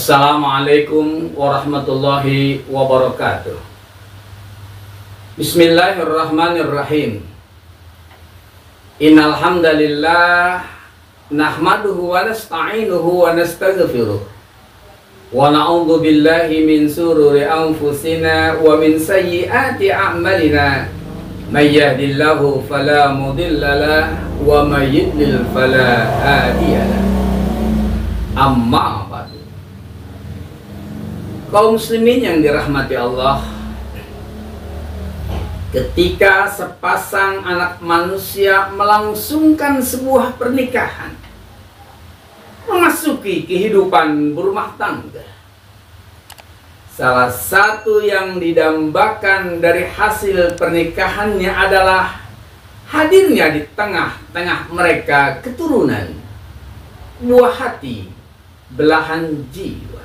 Assalamualaikum warahmatullahi wabarakatuh. Bismillahirrahmanirrahim. Innal hamdalillah nahmaduhu wa nasta'inuhu wa nastaghfiruh wa na'udzu billahi min sururi anfusina wa min sayyiati a'malina. May yahdihillahu fala mudilla lahu wa may yudlil fala hadiya lahu. Amma ba'du. Kaum muslimin yang dirahmati Allah, ketika sepasang anak manusia melangsungkan sebuah pernikahan, memasuki kehidupan berumah tangga, salah satu yang didambakan dari hasil pernikahannya adalah hadirnya di tengah-tengah mereka keturunan, buah hati, belahan jiwa.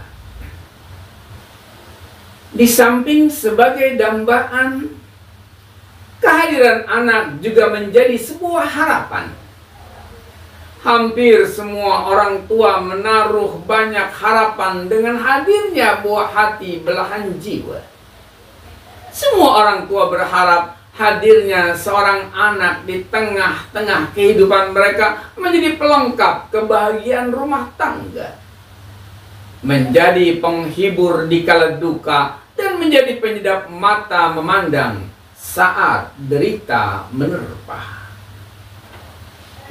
Di samping sebagai dambaan, kehadiran anak juga menjadi sebuah harapan. Hampir semua orang tua menaruh banyak harapan dengan hadirnya buah hati belahan jiwa. Semua orang tua berharap hadirnya seorang anak di tengah-tengah kehidupan mereka menjadi pelengkap kebahagiaan rumah tangga, menjadi penghibur di kala duka, dan menjadi penyedap mata memandang saat derita menerpa.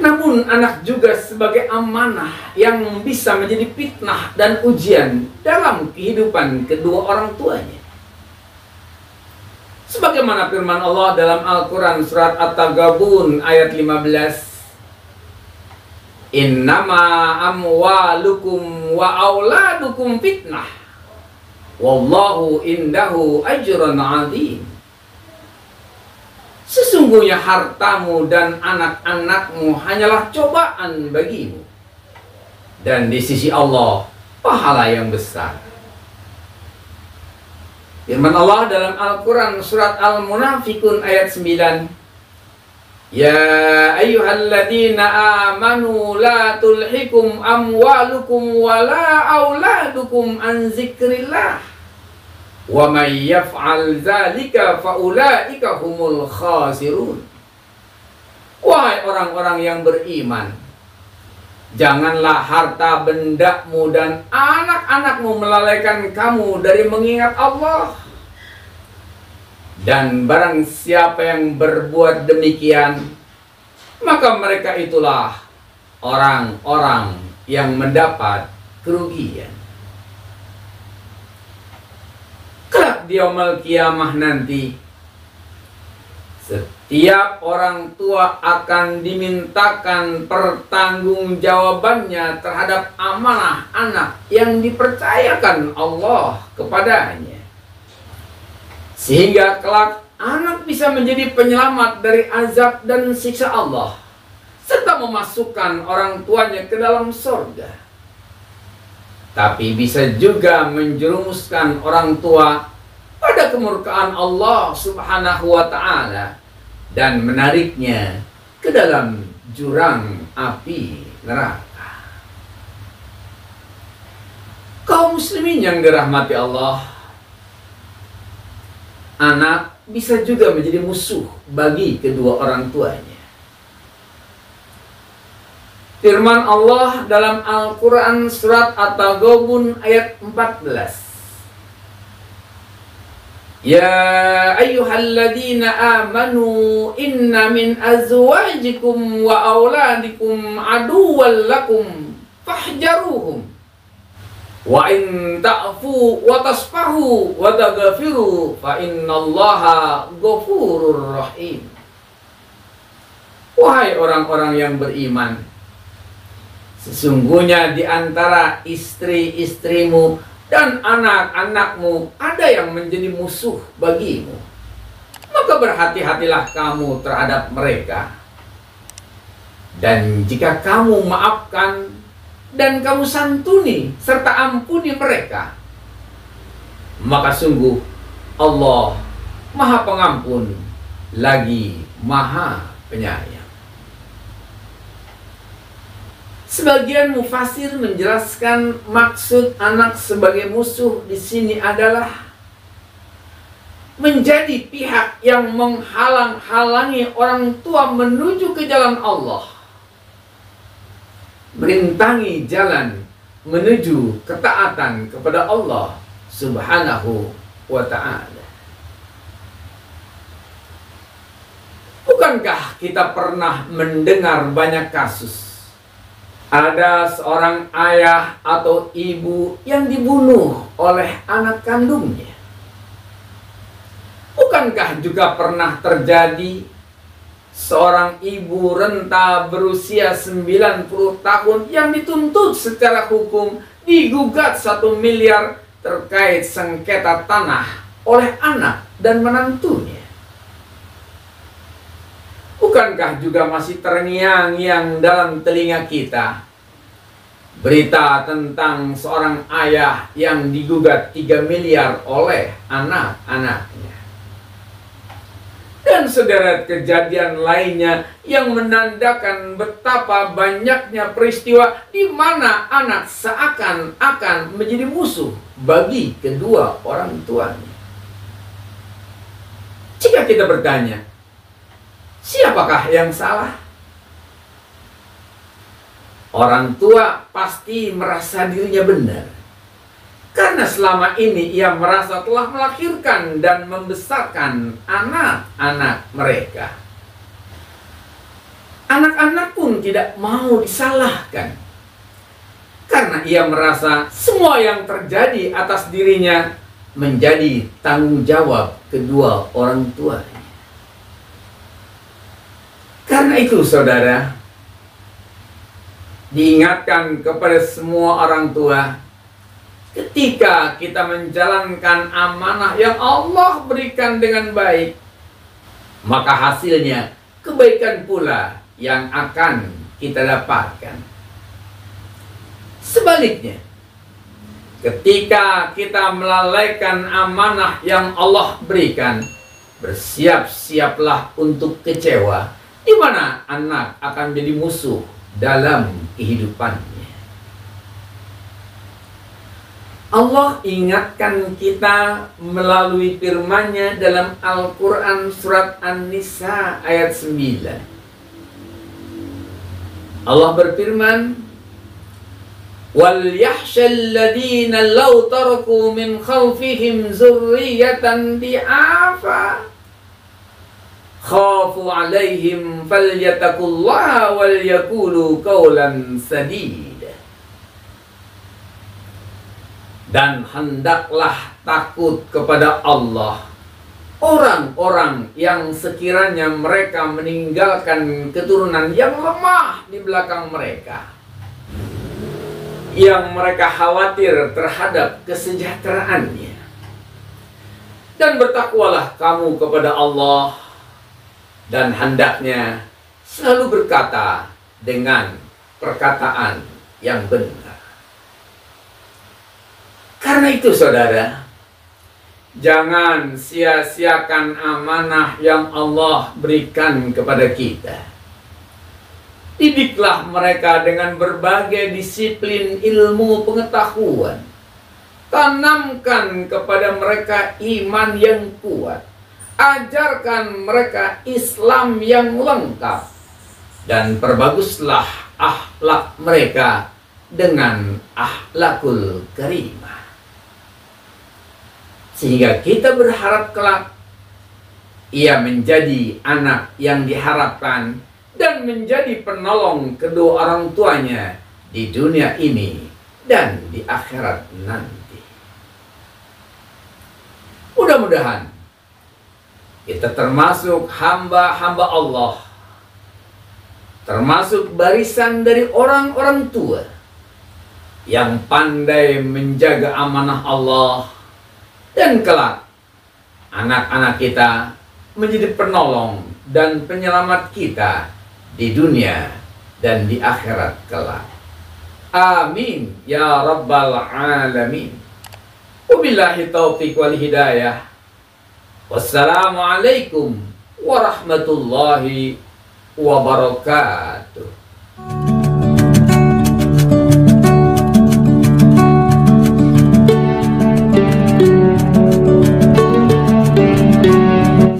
Namun anak juga sebagai amanah yang bisa menjadi fitnah dan ujian dalam kehidupan kedua orang tuanya. Sebagaimana firman Allah dalam Al-Quran surat At-Taghabun ayat 15, Innama amwalukum wa auladukum fitnah wallahu indahu ajrun azim. Sesungguhnya hartamu dan anak-anakmu hanyalah cobaan bagimu, dan di sisi Allah pahala yang besar. Firman Allah dalam Al-Quran surat Al-Munafikun ayat 9, Ya ayyuhalladzina amanu la tulhikum amwalukum wa la auladukum an zikrillah wa may yaf'al dzalika fa ulaika humul khasirun. Wahai orang-orang yang beriman, janganlah harta bendamu dan anak-anakmu melalaikan kamu dari mengingat Allah. Dan barang siapa yang berbuat demikian, maka mereka itulah orang-orang yang mendapat kerugian. Kelak di yaumul kiamah nanti, setiap orang tua akan dimintakan pertanggungjawabannya terhadap amanah anak yang dipercayakan Allah kepadanya, sehingga kelak anak bisa menjadi penyelamat dari azab dan siksa Allah, serta memasukkan orang tuanya ke dalam surga. Tapi bisa juga menjerumuskan orang tua pada kemurkaan Allah Subhanahu wa ta'ala dan menariknya ke dalam jurang api neraka. Kaum muslimin yang dirahmati Allah, anak bisa juga menjadi musuh bagi kedua orang tuanya. Firman Allah dalam Al-Quran surat At-Taghabun ayat 14, Ya ayyuhalladzina amanu inna min azwajikum wa auladikum aduwwan lakum fahjaruhum wa in ta'fu wa tasfahu wa taghfiru fa innallaha ghafurur rahim. Wahai orang-orang yang beriman, sesungguhnya di antara istri-istrimu dan anak-anakmu ada yang menjadi musuh bagimu. Maka berhati-hatilah kamu terhadap mereka. Dan jika kamu maafkan dan kamu santuni serta ampuni mereka, maka sungguh Allah Maha Pengampun lagi Maha Penyayang. Sebagian mufasir menjelaskan maksud anak sebagai musuh di sini adalah menjadi pihak yang menghalang-halangi orang tua menuju ke jalan Allah, merintangi jalan menuju ketaatan kepada Allah Subhanahu wa ta'ala. Bukankah kita pernah mendengar banyak kasus ada seorang ayah atau ibu yang dibunuh oleh anak kandungnya? Bukankah juga pernah terjadi seorang ibu renta berusia 90 tahun yang dituntut secara hukum digugat 1 miliar terkait sengketa tanah oleh anak dan menantunya? Bukankah juga masih terngiang-ngiang dalam telinga kita berita tentang seorang ayah yang digugat 3 miliar oleh anak-anaknya? Dan sederet kejadian lainnya yang menandakan betapa banyaknya peristiwa di mana anak seakan-akan menjadi musuh bagi kedua orang tuanya. Jika kita bertanya, siapakah yang salah? Orang tua pasti merasa dirinya benar, karena selama ini ia merasa telah melahirkan dan membesarkan anak-anak mereka. Anak-anak pun tidak mau disalahkan, karena ia merasa semua yang terjadi atas dirinya menjadi tanggung jawab kedua orang tuanya. Karena itu, saudara, diingatkan kepada semua orang tua, ketika kita menjalankan amanah yang Allah berikan dengan baik, maka hasilnya kebaikan pula yang akan kita dapatkan. Sebaliknya, ketika kita melalaikan amanah yang Allah berikan, bersiap-siaplah untuk kecewa, di mana anak akan menjadi musuh dalam kehidupannya. Allah ingatkan kita melalui firman-Nya dalam Al-Quran surat An-Nisa ayat 9. Allah berfirman, "Wal yahshal ladina law taraku min khalfihim zurriyatan di'afa khafu alaihim falyattaqullaha wal yaqulu qawlan sadida." Dan hendaklah takut kepada Allah orang-orang yang sekiranya mereka meninggalkan keturunan yang lemah di belakang mereka, yang mereka khawatir terhadap kesejahteraannya. Dan bertakwalah kamu kepada Allah, dan hendaknya selalu berkata dengan perkataan yang benar. Karena itu, saudara, jangan sia-siakan amanah yang Allah berikan kepada kita. Didiklah mereka dengan berbagai disiplin ilmu pengetahuan. Tanamkan kepada mereka iman yang kuat. Ajarkan mereka Islam yang lengkap. Dan perbaguslah akhlak mereka dengan akhlakul karimah. Sehingga kita berharap kelak ia menjadi anak yang diharapkan dan menjadi penolong kedua orang tuanya di dunia ini dan di akhirat nanti. Mudah-mudahan kita termasuk hamba-hamba Allah, termasuk barisan dari orang-orang tua yang pandai menjaga amanah Allah, dan kelak anak-anak kita menjadi penolong dan penyelamat kita di dunia dan di akhirat kelak. Amin ya rabbal alamin. Wabillahi taufiq wal hidayah. Wassalamualaikum warahmatullahi wabarakatuh.